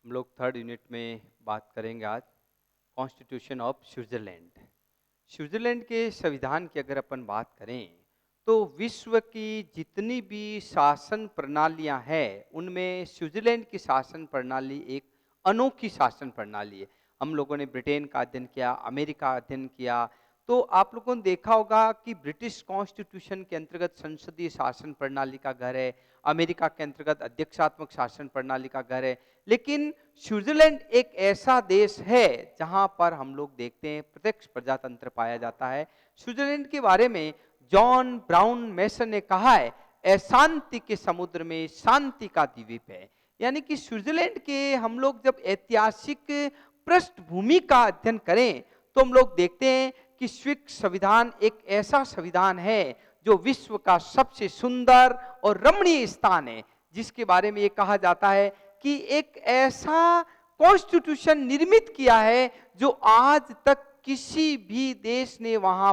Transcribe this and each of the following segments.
हम लोग third unit में बात करेंगे आज कॉन्स्टिट्यूशन ऑफ स्विट्जरलैंड। स्विट्जरलैंड के संविधान की अगर अपन बात करें तो विश्व की जितनी भी शासन प्रणालियां हैं उनमें स्विट्जरलैंड की शासन प्रणाली एक अनोखी शासन प्रणाली है। हम लोगों ने ब्रिटेन का अध्ययन किया, अमेरिका अध्ययन किया, तो आप लोगों ने देखा होगा कि ब्रिटिश कॉन्स्टिट्यूशन के अंतर्गत संसदीय शासन प्रणाली का घर है, अमेरिका के अंतर्गत अध्यक्षात्मक शासन प्रणाली का घर है। लेकिन स्विट्जरलैंड एक ऐसा देश है जहां पर हम लोग देखते हैं प्रत्यक्ष प्रजातंत्र पाया जाता है। स्विट्जरलैंड के बारे में जॉन ब्राउन मेसन ने कहा है, अशांति के समुद्र में शांति का द्वीप है। यानी कि स्विट्जरलैंड के हम लोग जब ऐतिहासिक पृष्ठभूमि का अध्ययन करें तो हम लोग देखते हैं कि स्विस संविधान एक ऐसा संविधान है जो विश्व का सबसे सुंदर और रमणीय स्थान है, जिसके बारे में ये कहा जाता है कि एक ऐसा कॉन्स्टिट्यूशन निर्मित किया है जो आज तक किसी भी देश ने वहां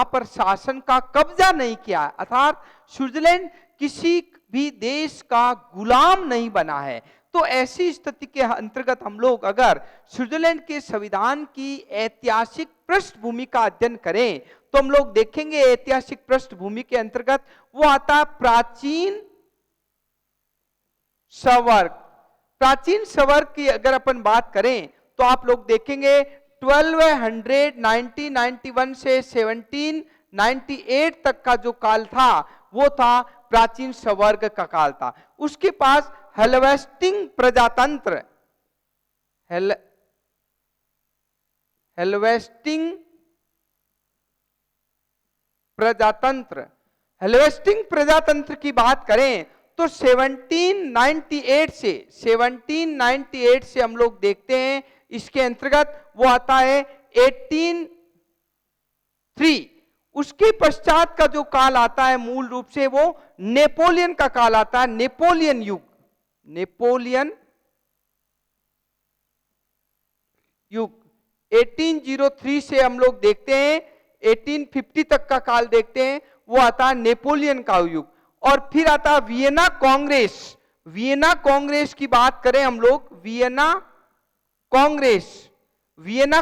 पर शासन का कब्जा नहीं किया। अर्थात स्विट्जरलैंड किसी भी देश का गुलाम नहीं बना है। तो ऐसी स्थिति के अंतर्गत हम लोग अगर स्विट्जरलैंड के संविधान की ऐतिहासिक पृष्ठभूमि का अध्ययन करें तो हम लोग देखेंगे ऐतिहासिक पृष्ठभूमि के अंतर्गत वो आता प्राचीन स्वर्ग। प्राचीन स्वर्ग की अगर अपन बात करें तो आप लोग देखेंगे 1291 से 1798 तक का जो काल था वो था प्राचीन स्वर्ग का काल था। उसके पास हेलवेस्टिंग प्रजातंत्र, हेलवेस्टिंग प्रजातंत्र की बात करें तो 1798 से हम लोग देखते हैं इसके अंतर्गत वो आता है 1803। उसके पश्चात का जो काल आता है मूल रूप से वो नेपोलियन का काल आता है, नेपोलियन युग। 1803 से हम लोग देखते हैं 1850 तक का काल देखते हैं, वो आता है नेपोलियन का युग। और फिर आता वियना कांग्रेस। वियना कांग्रेस की बात करें हम लोग, वियना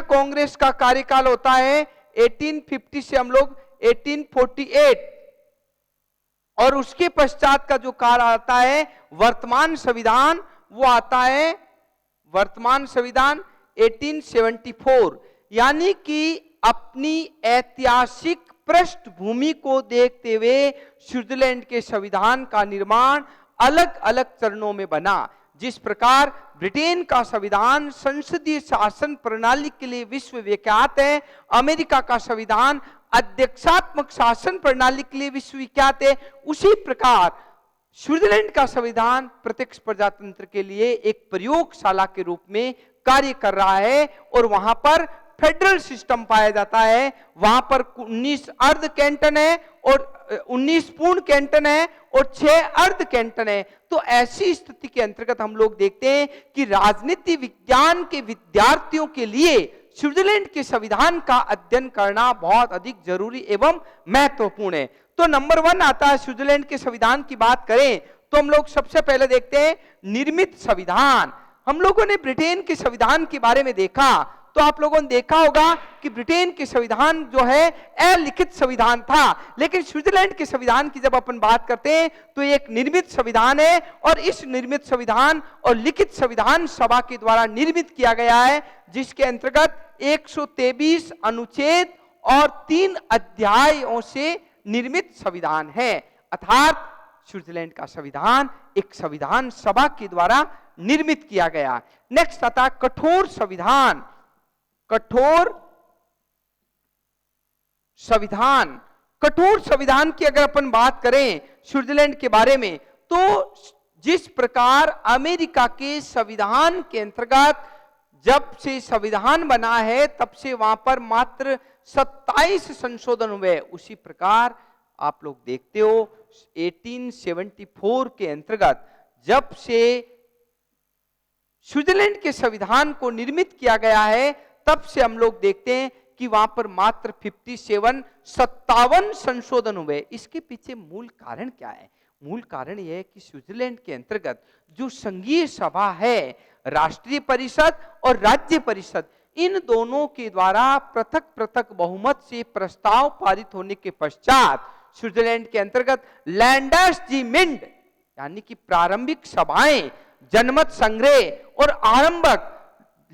कांग्रेस का कार्यकाल होता है 1850 से हम लोग 1848। और उसके पश्चात का जो काल आता है वर्तमान संविधान, वो आता है वर्तमान संविधान 1874। यानी कि अपनी ऐतिहासिक पृष्ठभूमि को देखते हुए स्विट्जरलैंड के संविधान का निर्माण अलग अलग चरणों में बना। जिस प्रकार ब्रिटेन का संविधान संसदीय शासन प्रणाली के लिए विश्व विख्यात है, अमेरिका का संविधान अध्यक्षात्मक शासन प्रणाली के लिए विश्वविख्यात है, उसी प्रकार स्विट्जरलैंड का संविधान प्रत्यक्ष प्रजातंत्र के लिए एक प्रयोगशाला के रूप में कार्य कर रहा है। और वहां पर फेडरल सिस्टम पाया जाता है। वहां पर 19 अर्ध कैंटन है और 19 पूर्ण कैंटन है और 6 अर्ध कैंटन है। तो ऐसी स्थिति के अंतर्गत हम लोग देखते हैं कि राजनीति विज्ञान के विद्यार्थियों के लिए स्विट्जरलैंड के संविधान का अध्ययन करना बहुत अधिक जरूरी एवं महत्वपूर्ण है। तो नंबर 1 आता है स्विट्जरलैंड के संविधान की बात करें तो हम लोग सबसे पहले देखते हैं निर्मित संविधान। हम लोगों ने ब्रिटेन के संविधान के बारे में देखा तो आप लोगों ने देखा होगा कि ब्रिटेन के संविधान जो है अलिखित संविधान था, लेकिन स्विट्जरलैंड के संविधान की जब अपन बात करते हैं तो एक निर्मित संविधान है। और इस निर्मित संविधान और लिखित संविधान सभा के द्वारा निर्मित किया गया है, जिसके अंतर्गत 123 अनुच्छेद और 3 अध्यायों से निर्मित संविधान है। अर्थात स्विट्जरलैंड का संविधान एक संविधान सभा के द्वारा निर्मित किया गया। नेक्स्ट आता है कठोर संविधान। कठोर संविधान की अगर अपन बात करें स्विट्जरलैंड के बारे में तो जिस प्रकार अमेरिका के संविधान के अंतर्गत जब से संविधान बना है तब से वहां पर मात्र 27 संशोधन हुए, उसी प्रकार आप लोग देखते हो 1874 के अंतर्गत जब से स्विट्जरलैंड के संविधान को निर्मित किया गया है तब से हम लोग देखते हैं कि वहां पर मात्र 57 संशोधन हुए। इसके पीछे मूल कारण क्या है? मूल कारण यह है कि स्विट्जरलैंड के अंतर्गत जो संघीय सभा है, राष्ट्रीय परिषद और राज्य परिषद, इन दोनों के द्वारा पृथक पृथक बहुमत से प्रस्ताव पारित होने के पश्चात स्विट्जरलैंड के अंतर्गत लैंडर्सजीमेंट यानी कि प्रारंभिक सभाएं, जनमत संग्रह और आरंभक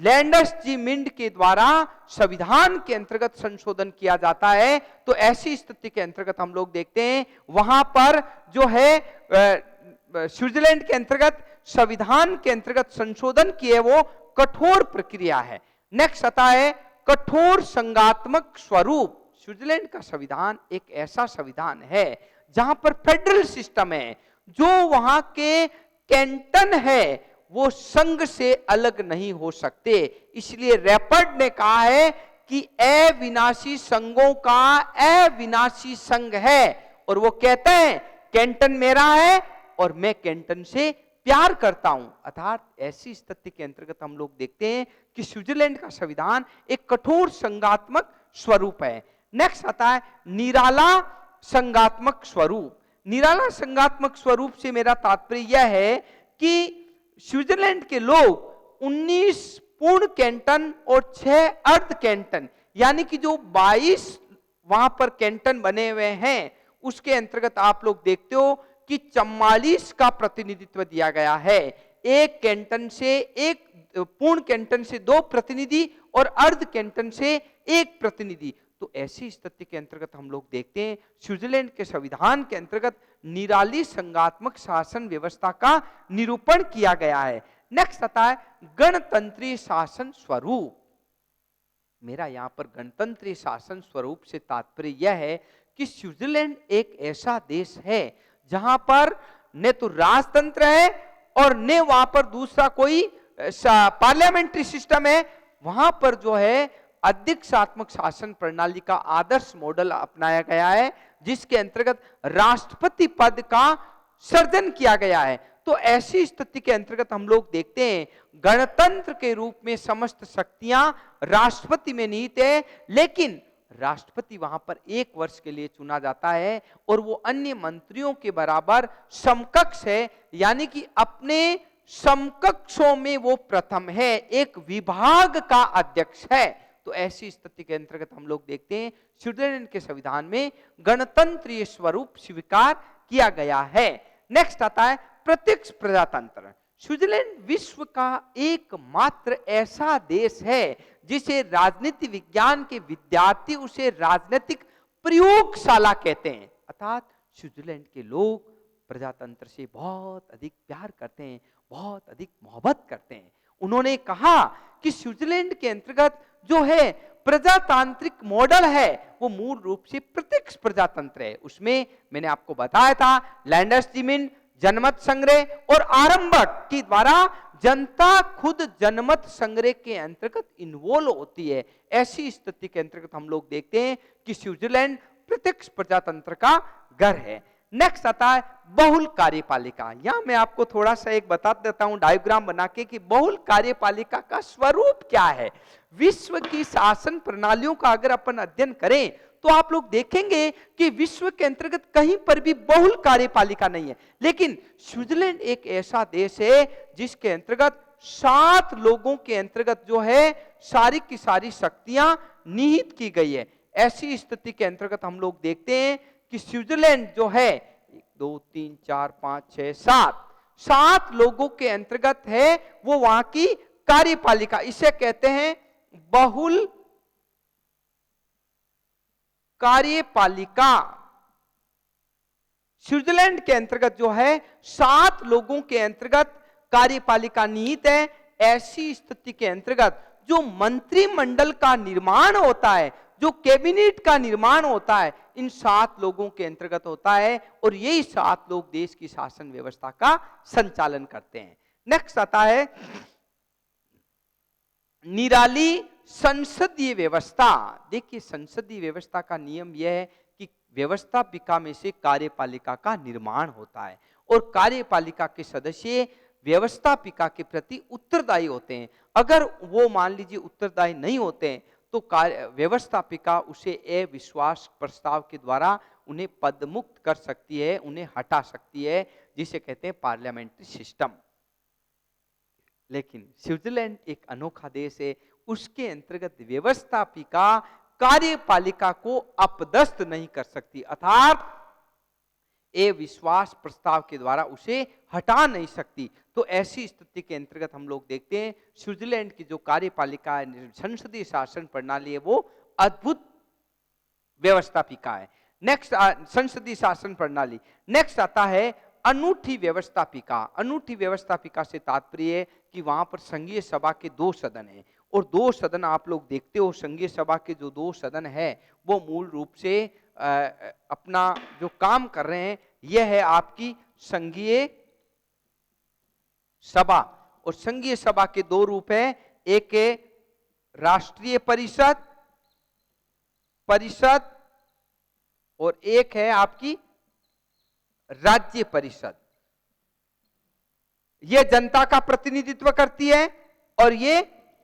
लैंडर्सजीमेंट के द्वारा संविधान के अंतर्गत संशोधन किया जाता है। तो ऐसी स्थिति के अंतर्गत हम लोग देखते हैं वहां पर जो है स्विट्जरलैंड के अंतर्गत संविधान के अंतर्गत संशोधन किए वो कठोर प्रक्रिया है। नेक्स्ट आता है कठोर संघात्मक स्वरूप। स्विट्जरलैंड का संविधान एक ऐसा संविधान है जहां पर फेडरल सिस्टम है, जो वहां के कैंटन है वो संघ से अलग नहीं हो सकते। इसलिए रैपर्ड ने कहा है कि अविनाशी संघों का अविनाशी संघ है, और वो कहते हैं कैंटन मेरा है और मैं कैंटन से प्यार करता हूं। अर्थात ऐसी स्थिति के अंतर्गत हम लोग देखते हैं कि स्विट्जरलैंड का संविधान एक कठोर संघात्मक स्वरूप है। नेक्स्ट आता है निराला संघात्मक स्वरूप। निराला संघात्मक स्वरूप से मेरा तात्पर्य यह है कि स्विट्जरलैंड के लोग 19 पूर्ण कैंटन और 6 अर्ध कैंटन यानी कि जो 22 वहां पर कैंटन बने हुए हैं, उसके अंतर्गत आप लोग देखते हो कि 44 का प्रतिनिधित्व दिया गया है। एक कैंटन से एक पूर्ण कैंटन से 2 प्रतिनिधि और अर्ध कैंटन से 1 प्रतिनिधि। तो ऐसी स्थिति के अंतर्गत हम लोग देखते हैं स्विट्जरलैंड के संविधान के अंतर्गत निराली संघात्मक शासन व्यवस्था का निरूपण किया गया है। नेक्स्ट आता है गणतंत्रीय शासन स्वरूप। मेरा यहां पर गणतंत्रीय शासन स्वरूप से तात्पर्य यह है कि स्विट्जरलैंड एक ऐसा देश है जहां पर न तो राजतंत्र है और न वहां पर दूसरा कोई पार्लियामेंट्री सिस्टम है। वहां पर जो है अध्यक्षात्मक शासन प्रणाली का आदर्श मॉडल अपनाया गया है, जिसके अंतर्गत राष्ट्रपति पद का सृजन किया गया है। तो ऐसी स्थिति के अंतर्गत हम लोग देखते हैं गणतंत्र के रूप में समस्त शक्तियां राष्ट्रपति में निहित है, लेकिन राष्ट्रपति वहां पर 1 वर्ष के लिए चुना जाता है और वो अन्य मंत्रियों के बराबर समकक्ष है, यानी कि अपने समकक्षों में वो प्रथम है, एक विभाग का अध्यक्ष है। तो ऐसी स्थिति के अंतर्गत हम लोग देखते हैं स्विट्जरलैंड के संविधान में गणतंत्रीय स्वरूप स्वीकार किया गया है। नेक्स्ट आता है प्रत्यक्ष प्रजातंत्र। स्विट्जरलैंड विश्व का एकमात्र ऐसा देश है जिसे राजनीति विज्ञान के विद्यार्थी उसे राजनीतिक प्रयोगशाला कहते हैं। अर्थात स्विट्जरलैंड के लोग प्रजातंत्र से बहुत अधिक प्यार करते हैं, बहुत अधिक मोहब्बत करते हैं। उन्होंने कहा कि स्विट्जरलैंड के अंतर्गत जो है प्रजातांत्रिक मॉडल है वो मूल रूप से प्रत्यक्ष प्रजातंत्र है। उसमें मैंने आपको बताया था लैंडर्सजीमेंट, जनमत संग्रह और आरंभक के द्वारा जनता खुद जनमत संग्रह के अंतर्गत इन्वॉल्व होती है। ऐसी स्थिति के अंतर्गत हम लोग देखते हैं कि स्विट्जरलैंड प्रत्यक्ष प्रजातंत्र का घर है। नेक्स्ट आता है बहुल कार्यपालिका। यहां मैं आपको थोड़ा सा एक बता देता हूं डायग्राम बना के कि बहुल कार्यपालिका का स्वरूप क्या है। विश्व की शासन प्रणालियों का अगर अपन अध्ययन करें तो आप लोग देखेंगे कि विश्व के अंतर्गत कहीं पर भी बहुल कार्यपालिका नहीं है, लेकिन स्विट्जरलैंड एक ऐसा देश है जिसके अंतर्गत 7 लोगों के अंतर्गत जो है सारी की सारी शक्तियां निहित की गई है। ऐसी स्थिति के अंतर्गत हम लोग देखते हैं कि स्विट्जरलैंड जो है 1 2 3 4 5 6 7 लोगों के अंतर्गत है वो वहां की कार्यपालिका। इसे कहते हैं बहुल कार्यपालिका। स्विट्जरलैंड के अंतर्गत जो है 7 लोगों के अंतर्गत कार्यपालिका निहित है। ऐसी स्थिति के अंतर्गत जो मंत्रिमंडल का निर्माण होता है, जो कैबिनेट का निर्माण होता है, इन 7 लोगों के अंतर्गत होता है और यही 7 लोग देश की शासन व्यवस्था का संचालन करते हैं। नेक्स्ट आता है निराली संसदीय व्यवस्था। देखिए संसदीय व्यवस्था का नियम यह है कि व्यवस्थापिका में से कार्यपालिका का निर्माण होता है और कार्यपालिका के सदस्य व्यवस्थापिका के प्रति उत्तरदायी होते हैं। अगर वो मान लीजिए उत्तरदायी नहीं होते हैं तो तो व्यवस्थापिका उसे अविश्वास प्रस्ताव के द्वारा उन्हें पदमुक्त कर सकती है, उन्हें हटा सकती है, जिसे कहते हैं पार्लियामेंट्री सिस्टम। लेकिन स्विट्जरलैंड एक अनोखा देश है, उसके अंतर्गत व्यवस्थापिका कार्यपालिका को अपदस्थ नहीं कर सकती, अर्थात विश्वास प्रस्ताव के द्वारा उसे हटा नहीं सकती। तो ऐसी स्थिति के अंतर्गत हम लोग देखते हैं स्विट्जरलैंड की जो कार्यपालिका है, संसदीय शासन प्रणाली है, वो अद्भुत व्यवस्थापिका है। नेक्स्ट संसदीय शासन प्रणाली। नेक्स्ट आता है अनूठी व्यवस्थापिका। अनूठी व्यवस्थापिका से तात्पर्य है कि वहां पर संघीय सभा के 2 सदन हैं, और 2 सदन आप लोग देखते हो, संघीय सभा के जो 2 सदन है वो मूल रूप से अपना जो काम कर रहे हैं, यह है आपकी संघीय सभा। और संघीय सभा के 2 रूप हैं, एक है राष्ट्रीय परिषद और एक है आपकी राज्य परिषद। यह जनता का प्रतिनिधित्व करती है और ये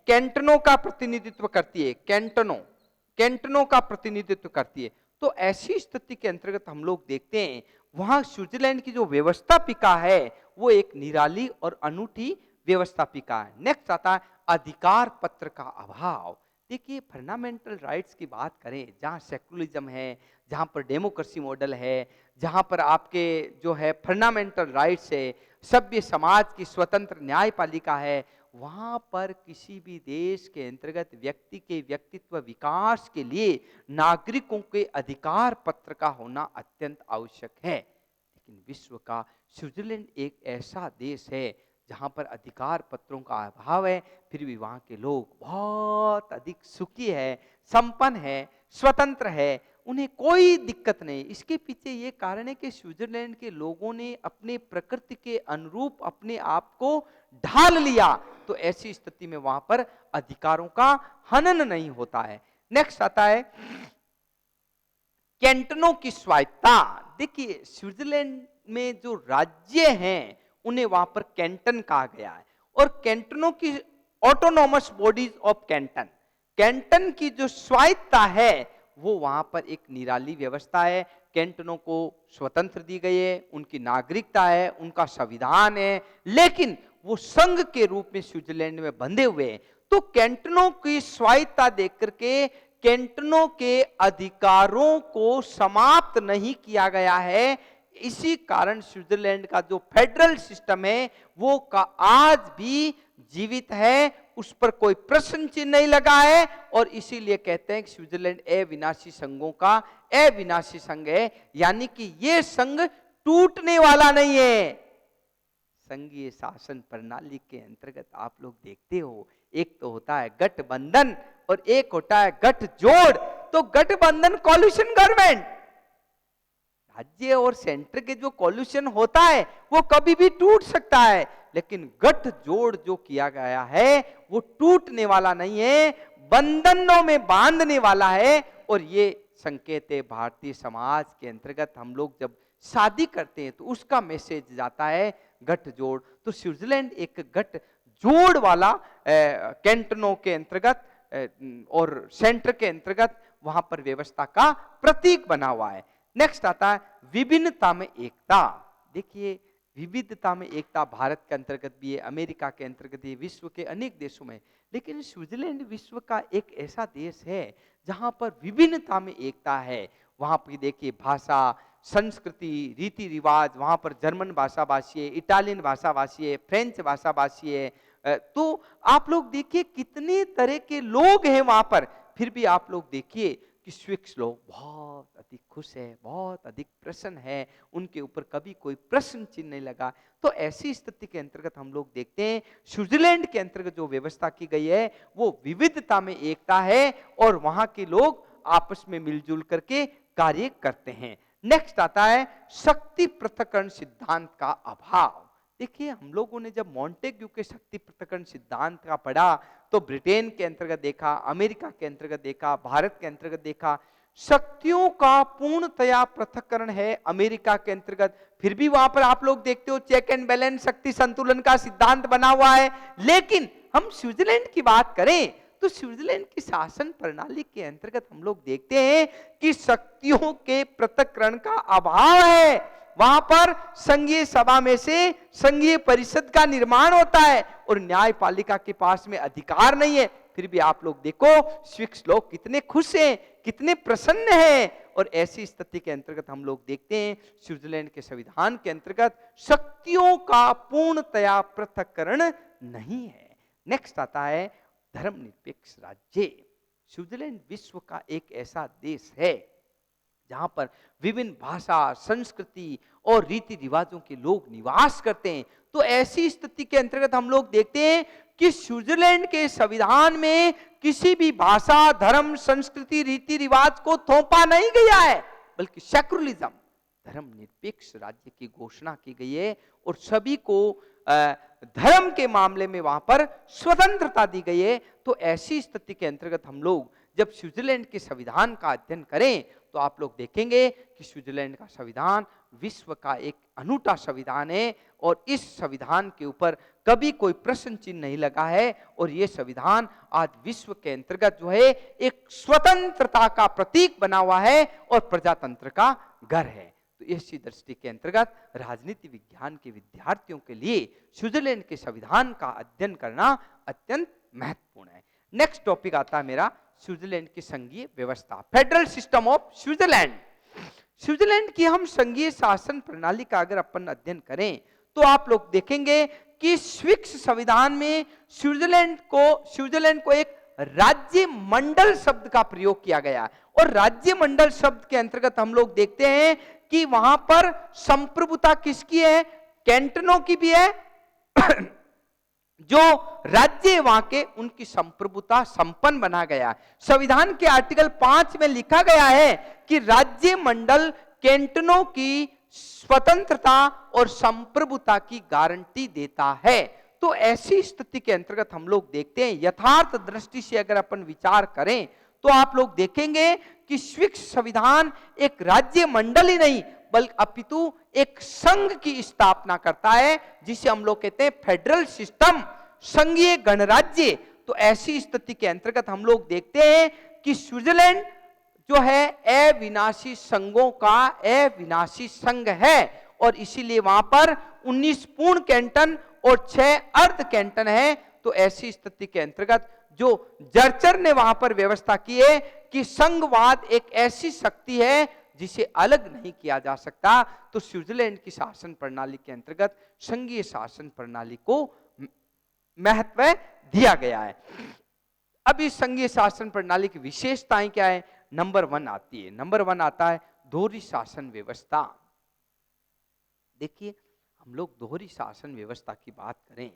कैंटनों का प्रतिनिधित्व करती है, कैंटनों का प्रतिनिधित्व करती है। तो ऐसी स्थिति के अंतर्गत हम लोग देखते हैं वहां स्विट्जरलैंड की जो व्यवस्थापिका है वो एक निराली और अनूठी व्यवस्थापिका है। नेक्स्ट आता है अधिकार पत्र का अभाव। देखिए फंडामेंटल राइट्स की बात करें, जहां सेकुलरिज्म है, जहां पर डेमोक्रेसी मॉडल है, जहां पर आपके जो है फंडामेंटल राइट्स है, सभ्य समाज की स्वतंत्र न्यायपालिका है, वहां पर किसी भी देश के अंतर्गत व्यक्ति के व्यक्तित्व विकास के लिए नागरिकों के अधिकार पत्र का होना अत्यंत आवश्यक है। लेकिन विश्व का स्विट्जरलैंड एक ऐसा देश है जहां पर अधिकार पत्रों का अभाव है, फिर भी वहां के लोग बहुत अधिक सुखी है, संपन्न है, स्वतंत्र है, उन्हें कोई दिक्कत नहीं। इसके पीछे ये कारण है कि स्विट्जरलैंड के लोगों ने अपने प्रकृति के अनुरूप अपने आप को ढाल लिया, तो ऐसी स्थिति में वहां पर अधिकारों का हनन नहीं होता है। नेक्स्ट आता है कैंटनों की स्वायत्ता। देखिए स्विट्जरलैंड में जो राज्य हैं उन्हें वहां पर कैंटन कहा गया है, और कैंटनों की autonomous bodies of Canton, Canton की जो स्वायत्ता है वो वहां पर एक निराली व्यवस्था है। कैंटनों को स्वतंत्र दी गई है, उनकी नागरिकता है, उनका संविधान है, लेकिन वो संघ के रूप में स्विट्जरलैंड में बंधे हुए हैं। तो कैंटनों की स्वायत्ता देख करके कैंटनों के अधिकारों को समाप्त नहीं किया गया है। इसी कारण स्विट्जरलैंड का जो फेडरल सिस्टम है वो का आज भी जीवित है, उस पर कोई प्रश्न चिन्ह नहीं लगा है, और इसीलिए कहते हैं कि स्विट्जरलैंड अविनाशी संघों का अविनाशी संघ है, यानी कि ये संघ टूटने वाला नहीं है। संघीय शासन प्रणाली के अंतर्गत आप लोग देखते हो, एक तो होता है गठबंधन और एक होता है गठजोड़। तो गठबंधन कॉलिशन गवर्नमेंट, राज्य और सेंटर के जो कॉलिशन होता है वो कभी भी टूट सकता है, लेकिन गठजोड़ जो किया गया है वो टूटने वाला नहीं है, बंधनों में बांधने वाला है। और ये संकेत है भारतीय समाज के अंतर्गत हम लोग जब शादी करते हैं तो उसका मैसेज जाता है गठजोड़। तो स्विट्जरलैंड एक गठजोड़ वाला कैंटनों के अंतर्गत और सेंटर के अंतर्गत वहां पर व्यवस्था का प्रतीक बना हुआ है। नेक्स्ट आता है विभिन्नता में एकता। देखिए विविधता में एकता भारत के अंतर्गत भी है, अमेरिका के अंतर्गत भी, विश्व के अनेक देशों में, लेकिन स्विट्जरलैंड विश्व का एक ऐसा देश है जहां पर विभिन्नता में एकता है। वहां पर देखिए भाषा, संस्कृति, रीति रिवाज, वहां पर जर्मन भाषा भाषी है, इटालियन भाषा भाषी है, फ्रेंच भाषा भाषी है। तो आप लोग देखिए कितने तरह के लोग हैं वहां पर, फिर भी आप लोग देखिए कि स्विस लोग बहुत अधिक खुश है, बहुत अधिक प्रसन्न है, उनके ऊपर कभी कोई प्रश्न चिन्ह नहीं लगा। तो ऐसी स्थिति के अंतर्गत हम लोग देखते हैं स्विट्जरलैंड के अंतर्गत जो व्यवस्था की गई है वो विविधता में एकता है, और वहां के लोग आपस में मिलजुल करके कार्य करते हैं। नेक्स्ट आता है शक्ति पृथक्करण सिद्धांत का अभाव। देखिए हम लोगों ने जब मॉन्टेग्यू के शक्ति पृथक्करण सिद्धांत का पढ़ा तो ब्रिटेन के अंतर्गत देखा, अमेरिका के अंतर्गत देखा, भारत के अंतर्गत देखा, शक्तियों का पूर्णतया पृथक्करण है अमेरिका के अंतर्गत। फिर भी वहां पर आप लोग देखते हो चेक एंड बैलेंस, शक्ति संतुलन का सिद्धांत बना हुआ है। लेकिन हम स्विट्जरलैंड की बात करें तो स्विट्जरलैंड की शासन प्रणाली के अंतर्गत हम लोग देखते हैं कि शक्तियों के पृथक्करण का अभाव है। वहां पर संघीय सभा में से संघीय परिषद का निर्माण होता है और न्यायपालिका के पास में अधिकार नहीं है। फिर भी आप लोग देखो स्विस लोग कितने खुश हैं, कितने प्रसन्न हैं। और ऐसी स्थिति के अंतर्गत हम लोग देखते हैं स्विट्जरलैंड के संविधान के अंतर्गत शक्तियों का पूर्णतया पृथक्करण नहीं है। नेक्स्ट आता है धर्मनिरपेक्ष राज्य। स्विट्जरलैंड विश्व का एक ऐसा देश है जहां पर विभिन्न भाषा, संस्कृति और रीति रिवाजों के लोग निवास करते हैं। तो ऐसी स्थिति के अंतर्गत हम लोग देखते हैं कि स्विट्जरलैंड के संविधान में किसी भी भाषा, धर्म, संस्कृति, रीति रिवाज को थोपा नहीं गया है, बल्कि सेक्युलरिज्म, धर्मनिरपेक्ष राज्य की घोषणा की गई है और सभी को धर्म के मामले में वहां पर स्वतंत्रता दी गई है। तो ऐसी स्थिति के अंतर्गत हम लोग जब स्विट्जरलैंड के संविधान का अध्ययन करें तो आप लोग देखेंगे कि स्विट्जरलैंड का संविधान विश्व का एक अनूठा संविधान है और इस संविधान के ऊपर कभी कोई प्रश्न चिन्ह नहीं लगा है। और यह संविधान आज विश्व के अंतर्गत जो है एक स्वतंत्रता का प्रतीक बना हुआ है और प्रजातंत्र का घर है। तो इसी दृष्टि के अंतर्गत राजनीति विज्ञान के विद्यार्थियों के लिए स्विट्जरलैंड के संविधान का अध्ययन करना अत्यंत महत्वपूर्ण है। नेक्स्ट टॉपिक आता है मेरा स्विट्जरलैंड की संघीय व्यवस्था, federal system of Switzerland. Switzerland की हम संघीय शासन प्रणाली का अगर अपन अध्ययन करें तो आप लोग देखेंगे कि स्विस संविधान में स्विट्जरलैंड को एक राज्य मंडल शब्द का प्रयोग किया गया और राज्य मंडल शब्द के अंतर्गत हम लोग देखते हैं कि वहां पर संप्रभुता किसकी है, कैंटनों की भी है। जो राज्य वहां के उनकी संप्रभुता संपन्न बना गया। संविधान के आर्टिकल 5 में लिखा गया है कि राज्य मंडल कैंटनों की स्वतंत्रता और संप्रभुता की गारंटी देता है। तो ऐसी स्थिति के अंतर्गत हम लोग देखते हैं, यथार्थ दृष्टि से अगर अपन विचार करें तो आप लोग देखेंगे कि स्विस संविधान एक राज्य मंडल ही नहीं बल्कि अपितु एक संघ की स्थापना करता है जिसे हम लोग कहते हैं फेडरल सिस्टम, संघीय गणराज्य। तो ऐसी स्थिति के अंतर्गत हम लोग देखते हैं कि स्विट्जरलैंड जो है अविनाशी संघों का अविनाशी संघ है और इसीलिए वहां पर 19 पूर्ण कैंटन और 6 अर्ध कैंटन है। तो ऐसी स्थिति के अंतर्गत जो जर्चर ने वहां पर व्यवस्था की है कि संघवाद एक ऐसी शक्ति है जिसे अलग नहीं किया जा सकता। तो स्विट्जरलैंड की शासन प्रणाली के अंतर्गत संघीय शासन प्रणाली को महत्व दिया गया है। अब इस संघीय शासन प्रणाली की विशेषताएं क्या है? नंबर 1 आती है, नंबर 1 आता है दोहरी शासन व्यवस्था। देखिए हम लोग दोहरी शासन व्यवस्था की बात करें,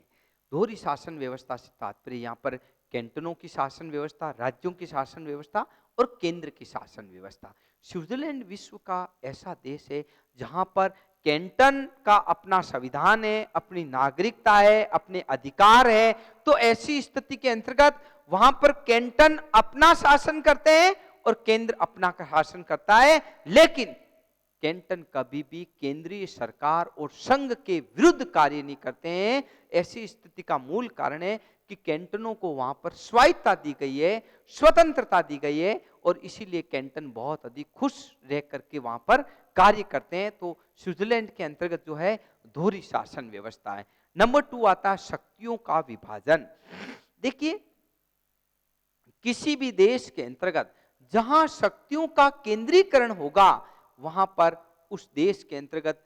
दोहरी शासन व्यवस्था से तात्पर्य यहाँ पर कैंटनों की शासन व्यवस्था, राज्यों की शासन व्यवस्था और केंद्र की शासन व्यवस्था। स्विट्जरलैंड विश्व का ऐसा देश है जहां पर कैंटन का अपना संविधान है, अपनी नागरिकता है, अपने अधिकार है। तो ऐसी स्थिति के अंतर्गत वहां पर कैंटन अपना शासन करते हैं और केंद्र अपना शासन करता है, लेकिन कैंटन कभी भी केंद्रीय सरकार और संघ के विरुद्ध कार्य नहीं करते हैं। ऐसी स्थिति का मूल कारण है कि कैंटनों को वहां पर स्वायत्तता दी गई है, स्वतंत्रता दी गई है और इसीलिए कैंटन बहुत अधिक खुश रह करके वहां पर कार्य करते हैं। तो स्विट्जरलैंड के अंतर्गत जो है दोहरी शासन व्यवस्था है। नंबर 2 आता है शक्तियों का विभाजन। देखिए किसी भी देश के अंतर्गत जहां शक्तियों का केंद्रीकरण होगा वहां पर उस देश के अंतर्गत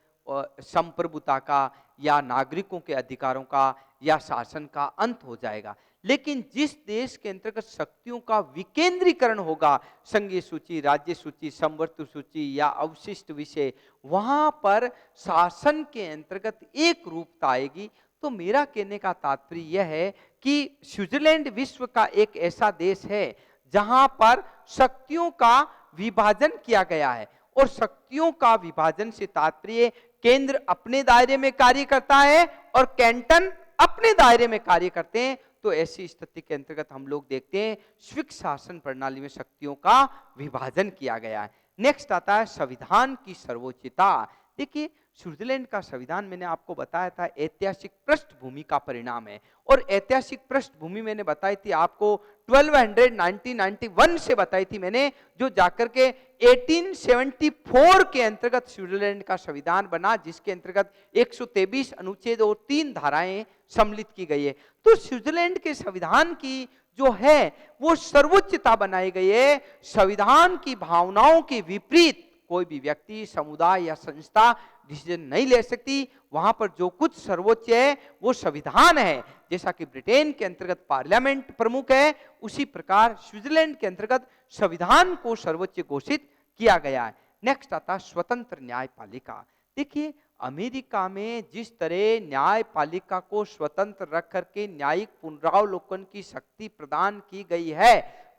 संप्रभुता का या नागरिकों के अधिकारों का या शासन का अंत हो जाएगा। लेकिन जिस देश के अंतर्गत शक्तियों का विकेंद्रीकरण होगा, संघीय सूची, राज्य सूची, समवर्ती सूची या अवशिष्ट विषय, वहां पर शासन के अंतर्गत एक रूपता आएगी। तो मेरा कहने का तात्पर्य यह है कि स्विट्जरलैंड विश्व का एक ऐसा देश है जहां पर शक्तियों का विभाजन किया गया है और शक्तियों का विभाजन से तात्पर्य केंद्र अपने दायरे में कार्य करता है और कैंटन अपने दायरे में कार्य करते हैं। तो ऐसी स्थिति के अंतर्गत हम लोग देखते हैं स्विस शासन प्रणाली में शक्तियों का विभाजन किया गया है। नेक्स्ट आता है संविधान की सर्वोच्चता। देखिए, स्विट्जरलैंड का संविधान मैंने आपको बताया था ऐतिहासिक पृष्ठभूमि का परिणाम है, और ऐतिहासिक पृष्ठभूमि मैंने बताई थी आपको 1991 से बताई थी मैंने, जो जाकर के 1874 के अंतर्गत स्विट्जरलैंड का संविधान बना, जिसके अंतर्गत 123 अनुच्छेद और 3 धाराएं सम्मिलित की गई है। तो स्विट्जरलैंड के संविधान की जो है वो सर्वोच्चता बनाई गई है। संविधान की भावनाओं के विपरीत कोई भी व्यक्ति, समुदाय या संस्था डिसीजन नहीं ले सकती। वहां पर जो कुछ सर्वोच्च है वो संविधान है। जैसा कि ब्रिटेन के अंतर्गत पार्लियामेंट प्रमुख है, उसी प्रकार स्विट्जरलैंड के अंतर्गत संविधान को सर्वोच्च घोषित किया गया है। नेक्स्ट आता स्वतंत्र न्यायपालिका। देखिए, अमेरिका में जिस तरह न्यायपालिका को स्वतंत्र रख करके न्यायिक पुनरावलोकन की शक्ति प्रदान की गई है,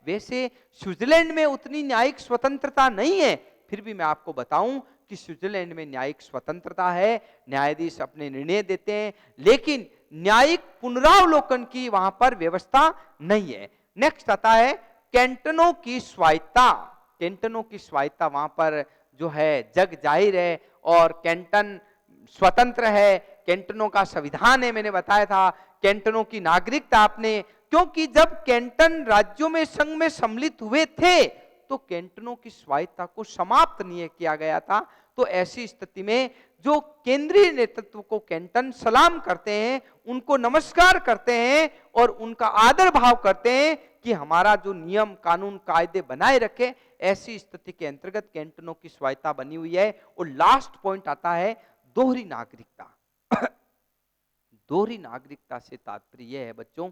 वैसे स्विट्जरलैंड में उतनी न्यायिक स्वतंत्रता नहीं है। फिर भी मैं आपको बताऊं कि स्विट्जरलैंड में न्यायिक स्वतंत्रता है, न्यायाधीश अपने निर्णय देते हैं, लेकिन न्यायिक पुनरावलोकन की वहां पर व्यवस्था नहीं है। नेक्स्ट आता है कैंटनों की स्वायत्ता। कैंटनों की स्वायत्ता वहां पर जो है जग जाहिर है, और कैंटन स्वतंत्र है, कैंटनों का संविधान है, मैंने बताया था। कैंटनों की नागरिकता आपने, क्योंकि जब कैंटन राज्यों में संघ में सम्मिलित हुए थे तो कैंटनों की स्वायत्ता को समाप्त नहीं किया गया था। तो ऐसी स्थिति में जो केंद्रीय नेतृत्व को कैंटन सलाम करते हैं, उनको नमस्कार करते हैं और उनका आदर भाव करते हैं कि हमारा जो नियम कानून कायदे बनाए रखे। ऐसी स्थिति के अंतर्गत कैंटनों की स्वायत्ता बनी हुई है। और लास्ट पॉइंट आता है दोहरी नागरिकता। दोहरी नागरिकता से तात्पर्य यह है बच्चों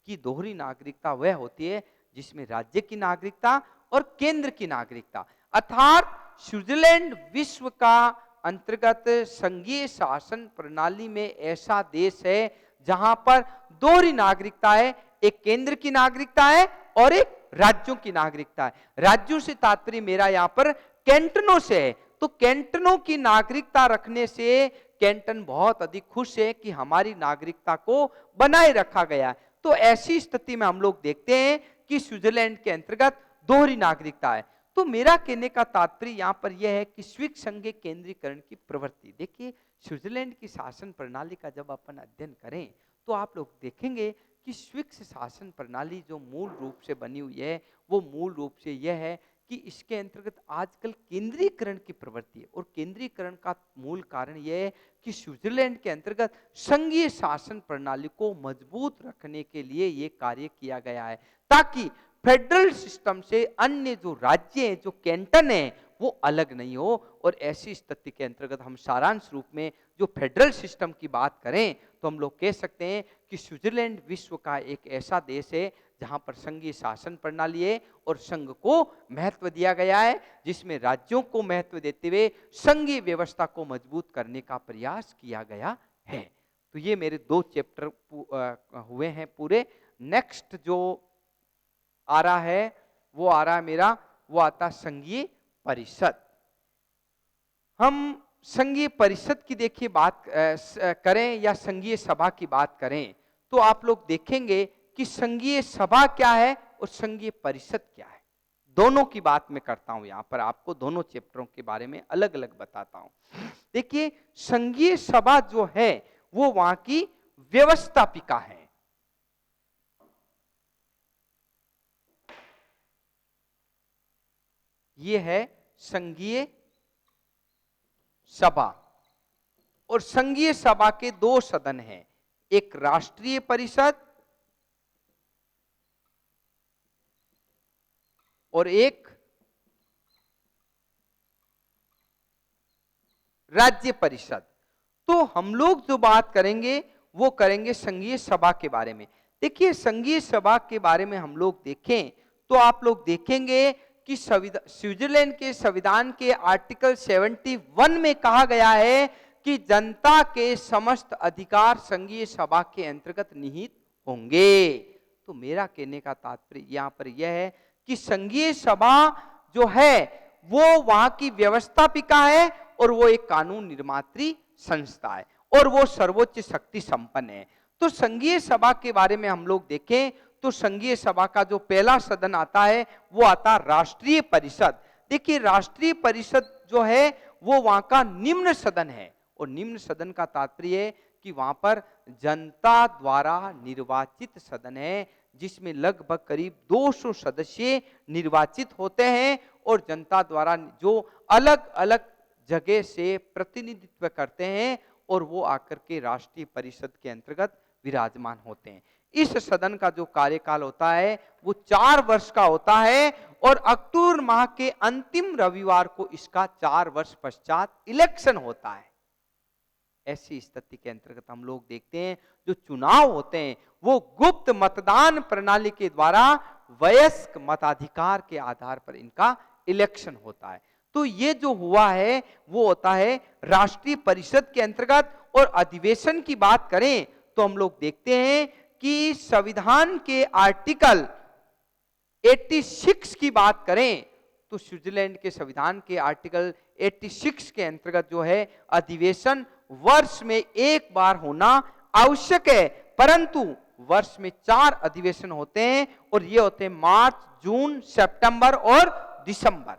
कि दोहरी नागरिकता वह होती है जिसमें राज्य की नागरिकता और केंद्र की नागरिकता, अर्थात स्विट्जरलैंड विश्व का अंतर्गत संघीय शासन प्रणाली में ऐसा देश है जहां पर दोहरी नागरिकता है। एक केंद्र की नागरिकता है और एक राज्यों की नागरिकता है। राज्यों से तात्पर्य मेरा यहां पर कैंटनों से है। तो कैंटनों की नागरिकता रखने से कैंटन बहुत अधिक खुश है कि हमारी नागरिकता को बनाए रखा गया। तो ऐसी स्थिति में हम लोग देखते हैं कि स्विट्जरलैंड के अंतर्गत दोहरी नागरिकता है। तो मेरा कहने का तात्पर्य यहां पर यह है कि स्विस संघ केंद्रीकरण की प्रवृत्ति। देखिए, स्विट्जरलैंड की शासन प्रणाली का जब अपन अध्ययन करें तो आप लोग देखेंगे कि स्विस शासन प्रणाली जो मूल रूप से बनी हुई है वो मूल रूप से यह है कि इसके अंतर्गत आजकल केंद्रीकरण की प्रवृत्ति है। और केंद्रीकरण का मूल कारण यह है कि स्विट्जरलैंड के अंतर्गत संघीय शासन प्रणाली को मजबूत रखने के लिए यह कार्य किया गया है, ताकि फेडरल सिस्टम से अन्य जो राज्य हैं, जो कैंटन हैं, वो अलग नहीं हो। और ऐसी स्थिति के अंतर्गत हम सारांश रूप में जो फेडरल सिस्टम की बात करें तो हम लोग कह सकते हैं कि स्विट्जरलैंड विश्व का एक ऐसा देश है जहां पर संघीय शासन प्रणाली है और संघ को महत्व दिया गया है, जिसमें राज्यों को महत्व देते हुए संघीय व्यवस्था को मजबूत करने का प्रयास किया गया है। तो ये मेरे 2 चैप्टर हुए हैं पूरे। नेक्स्ट जो आ रहा है वो आ रहा है मेरा, वो आता संघीय परिषद। हम संघीय परिषद की देखिए बात करें या संघीय सभा की बात करें तो आप लोग देखेंगे कि संघीय सभा क्या है और संघीय परिषद क्या है। दोनों की बात मैं करता हूं, यहां पर आपको दोनों चैप्टरों के बारे में अलग अलग बताता हूं। देखिए, संघीय सभा जो है वो वहां की व्यवस्थापिका है। ये है संघीय सभा। और संघीय सभा के 2 सदन हैं, एक राष्ट्रीय परिषद और एक राज्य परिषद। तो हम लोग जो बात करेंगे वो करेंगे संघीय सभा के बारे में। देखिए, संघीय सभा के बारे में हम लोग देखें तो आप लोग देखेंगे कि स्विट्जरलैंड के संविधान के आर्टिकल 71 में कहा गया है कि जनता के समस्त अधिकार संघीय सभा के अंतर्गत निहित होंगे। तो मेरा कहने का तात्पर्य यहां पर यह है कि संघीय सभा जो है वो वहां की व्यवस्थापिका है और वो एक कानून निर्मात्री संस्था है और वो सर्वोच्च शक्ति संपन्न है। तो संघीय सभा के बारे में हम लोग देखें तो संघीय सभा का जो पहला सदन आता है वो आता राष्ट्रीय परिषद। देखिए, राष्ट्रीय परिषद जो है वो वहां का निम्न सदन है। और निम्न सदन का तात्पर्य है कि वहां पर जनता द्वारा निर्वाचित सदन है, जिसमें लगभग करीब 200 सदस्य निर्वाचित होते हैं और जनता द्वारा जो अलग अलग जगह से प्रतिनिधित्व करते हैं और वो आकर के राष्ट्रीय परिषद के अंतर्गत विराजमान होते हैं। इस सदन का जो कार्यकाल होता है वो 4 वर्ष का होता है और अक्टूबर माह के अंतिम रविवार को इसका 4 वर्ष पश्चात इलेक्शन होता है। ऐसी स्थिति के अंतर्गत हम लोग देखते हैं जो चुनाव होते हैं वो गुप्त मतदान प्रणाली के द्वारा वयस्क मताधिकार के आधार पर इनका इलेक्शन होता है। तो ये जो हुआ है वो होता है राष्ट्रीय परिषद के अंतर्गत। और अधिवेशन की बात करें तो हम लोग देखते हैं कि संविधान के आर्टिकल 86 की बात करें तो स्विट्जरलैंड के संविधान के आर्टिकल 86 के अंतर्गत जो है अधिवेशन वर्ष में एक बार होना आवश्यक है, परंतु वर्ष में 4 अधिवेशन होते हैं और ये होते हैं मार्च, जून, सितंबर और दिसंबर।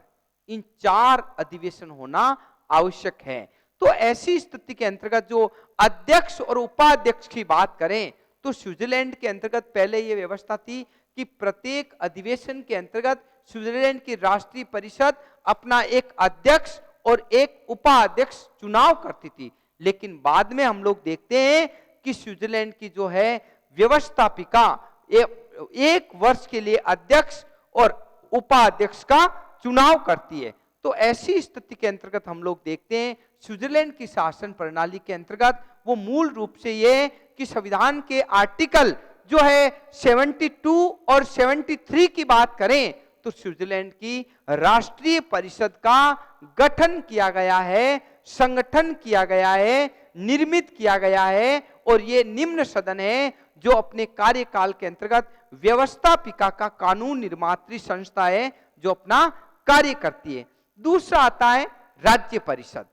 इन 4 अधिवेशन होना आवश्यक है। तो ऐसी स्थिति के अंतर्गत जो अध्यक्ष और उपाध्यक्ष की बात करें तो स्विट्जरलैंड के अंतर्गत पहले यह व्यवस्था थी कि प्रत्येक अधिवेशन के अंतर्गत स्विट्जरलैंड की राष्ट्रीय परिषद अपना एक अध्यक्ष और एक उपाध्यक्ष चुनाव करती थी। लेकिन बाद में हम लोग देखते हैं कि स्विट्जरलैंड की जो है व्यवस्थापिका एक वर्ष के लिए अध्यक्ष और उपाध्यक्ष का चुनाव करती है। तो ऐसी स्थिति के अंतर्गत हम लोग देखते हैं स्विट्जरलैंड की शासन प्रणाली के अंतर्गत वो मूल रूप से ये कि संविधान के आर्टिकल जो है 72 और 73 की बात करें तो स्विट्जरलैंड की राष्ट्रीय परिषद का गठन किया गया है, संगठन किया गया है, निर्मित किया गया है और ये निम्न सदन है जो अपने कार्यकाल के अंतर्गत व्यवस्थापिका का कानून निर्मात्री संस्था है जो अपना कार्य करती है। दूसरा आता है राज्य परिषद।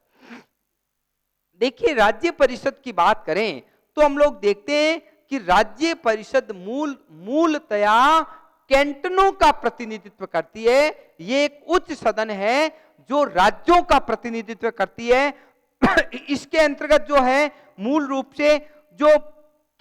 देखिए राज्य परिषद की बात करें तो हम लोग देखते हैं कि राज्य परिषद मूलतया कैंटनों का प्रतिनिधित्व करती है। ये एक उच्च सदन है जो राज्यों का प्रतिनिधित्व करती है। इसके अंतर्गत जो है मूल रूप से जो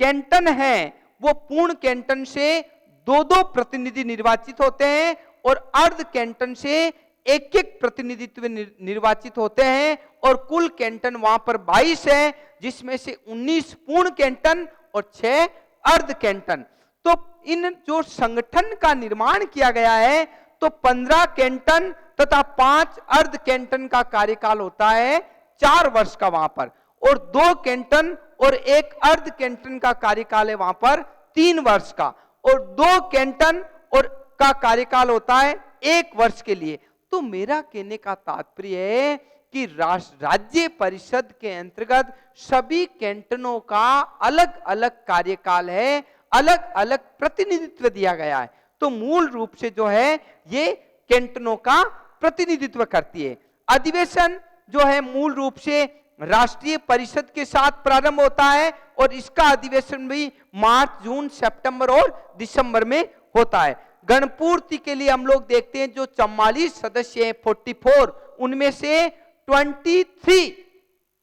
कैंटन है वो पूर्ण कैंटन से 2-2 प्रतिनिधि निर्वाचित होते हैं और अर्ध कैंटन से एक-एक प्रतिनिधित्व निर्वाचित होते हैं और कुल कैंटन वहां पर 22 है, जिसमें से 19 पूर्ण कैंटन और 6 अर्ध कैंटन। तो इन जो संगठन का निर्माण किया गया है तो 15 कैंटन तथा 5 अर्ध कैंटन का कार्यकाल होता है 4 वर्ष का वहां पर, और 2 कैंटन और 1 अर्ध कैंटन का कार्यकाल है वहां पर 3 वर्ष का, और 2 कैंटन और का कार्यकाल होता है 1 वर्ष के लिए। तो मेरा कहने का तात्पर्य है कि राज्य परिषद के अंतर्गत सभी कैंटनों का अलग अलग कार्यकाल है, अलग अलग प्रतिनिधित्व दिया गया है। तो मूल रूप से जो है ये कैंटनों का प्रतिनिधित्व करती है। अधिवेशन जो है मूल रूप से राष्ट्रीय परिषद के साथ प्रारंभ होता है और इसका अधिवेशन भी मार्च, जून, सितंबर और दिसंबर में होता है। गणपूर्ति के लिए हम लोग देखते हैं जो 44 सदस्य हैं 44, उनमें से 23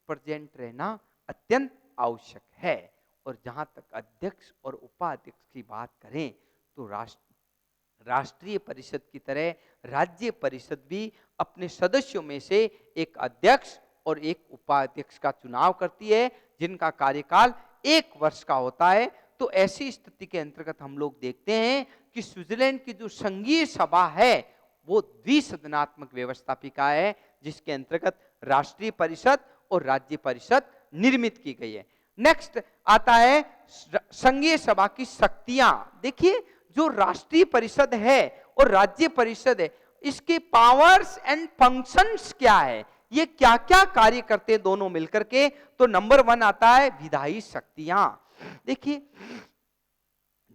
प्रेजेंट रहना अत्यंत आवश्यक है। और जहां तक अध्यक्ष और उपाध्यक्ष की बात करें तो राष्ट्रीय परिषद की तरह राज्य परिषद भी अपने सदस्यों में से एक अध्यक्ष और एक उपाध्यक्ष का चुनाव करती है जिनका कार्यकाल 1 वर्ष का होता है। तो ऐसी स्थिति के अंतर्गत हम लोग देखते हैं कि स्विट्जरलैंड की जो संघीय सभा है वो द्विसदनात्मक व्यवस्थापिका है जिसके अंतर्गत राष्ट्रीय परिषद और राज्य परिषद निर्मित की गई है। नेक्स्ट आता है संघीय सभा की शक्तियां। देखिए जो राष्ट्रीय परिषद है और राज्य परिषद है इसके पावर्स एंड फंक्शंस क्या है, ये क्या क्या कार्य करते हैं दोनों मिलकर के। तो नंबर 1 आता है विधायी शक्तियां। देखिए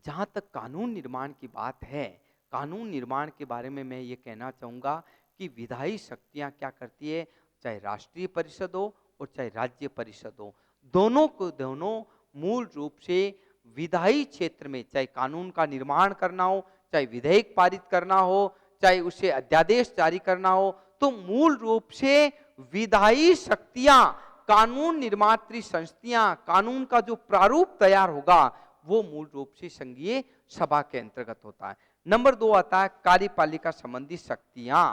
जहां तक कानून निर्माण की बात है, कानून निर्माण के बारे में मैं ये कहना चाहूंगा कि विधायी शक्तियां क्या करती है, चाहे राष्ट्रीय परिषद हो और चाहे राज्य परिषद हो, दोनों को दोनों मूल रूप से विधायी क्षेत्र में चाहे कानून का निर्माण करना हो, चाहे विधेयक पारित करना हो, चाहे उसे अध्यादेश जारी करना हो, तो मूल रूप से विधायी शक्तियां, कानून निर्मात्री संस्थियां, कानून का जो प्रारूप तैयार होगा वो मूल रूप से संघीय सभा के अंतर्गत होता है। नंबर 2 आता है कार्यपालिका संबंधी शक्तियां।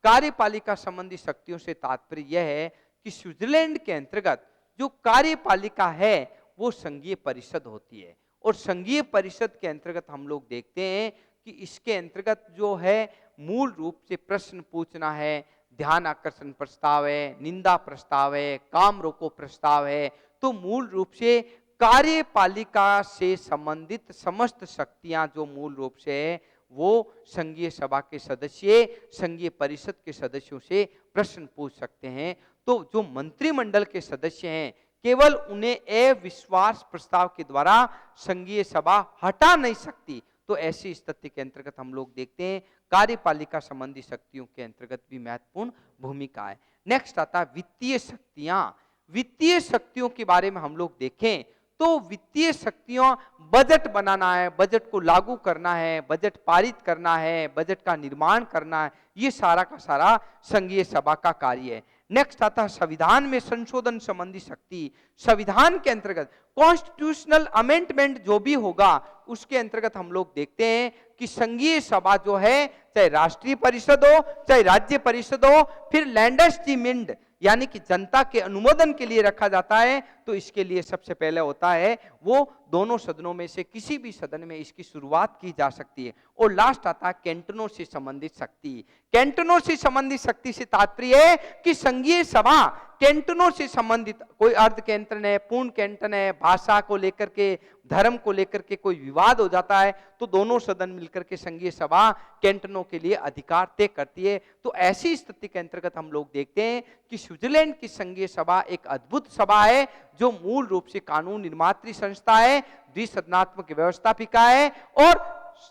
कार्यपालिका संबंधी शक्तियों से तात्पर्य यह है कि स्विट्जरलैंड के अंतर्गत जो कार्यपालिका है वो संघीय परिषद होती है, और संघीय परिषद के अंतर्गत हम लोग देखते हैं कि इसके अंतर्गत जो है मूल रूप से प्रश्न पूछना है, ध्यान आकर्षण प्रस्ताव है, निंदा प्रस्ताव है, काम रोको प्रस्ताव है। तो मूल रूप से कार्यपालिका से संबंधित समस्त शक्तियां जो मूल रूप से है वो संघीय सभा के सदस्य, संघीय परिषद के सदस्यों से प्रश्न पूछ सकते हैं। तो जो मंत्रिमंडल के सदस्य हैं केवल उन्हें अविश्वास प्रस्ताव के द्वारा संघीय सभा हटा नहीं सकती। तो ऐसी स्थिति के अंतर्गत हम लोग देखते हैं कार्यपालिका संबंधी शक्तियों के अंतर्गत भी महत्वपूर्ण भूमिका है। नेक्स्ट आता है वित्तीय शक्तियां। वित्तीय शक्तियों के बारे में हम लोग देखें तो वित्तीय शक्तियों, बजट बनाना है, बजट को लागू करना है, बजट पारित करना है, बजट का निर्माण करना है, ये सारा का सारा संघीय सभा का कार्य है। नेक्स्ट आता है संविधान में संशोधन संबंधी शक्ति। संविधान के अंतर्गत कॉन्स्टिट्यूशनल अमेंडमेंट जो भी होगा उसके अंतर्गत हम लोग देखते हैं कि संघीय सभा जो है, चाहे राष्ट्रीय परिषद हो चाहे राज्य परिषद हो, फिर लैंडस्टीमेंट यानी कि जनता के अनुमोदन के लिए रखा जाता है। तो इसके लिए सबसे पहले होता है वो दोनों सदनों में से किसी भी सदन में इसकी शुरुआत की जा सकती है। और लास्ट आता है कैंटनों से संबंधित शक्ति। कैंटनों से संबंधित शक्ति से तात्पर्य है कि संघीय सभा कैंटनों से संबंधित, कोई अर्ध कैंटन है, पूर्ण कैंटन है, भाषा को लेकर के, धर्म को लेकर के कोई विवाद हो जाता है तो दोनों सदन मिलकर के संघीय सभा कैंटनों के लिए अधिकार तय करती है। तो ऐसी स्थिति के अंतर्गत हम लोग देखते हैं कि स्विट्जरलैंड की संघीय सभा एक अद्भुत सभा है जो मूल रूप से कानून निर्मात्री संस्था है, द्विसदनात्मक व्यवस्थापिका है और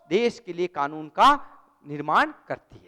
देश के लिए कानून का निर्माण करती है।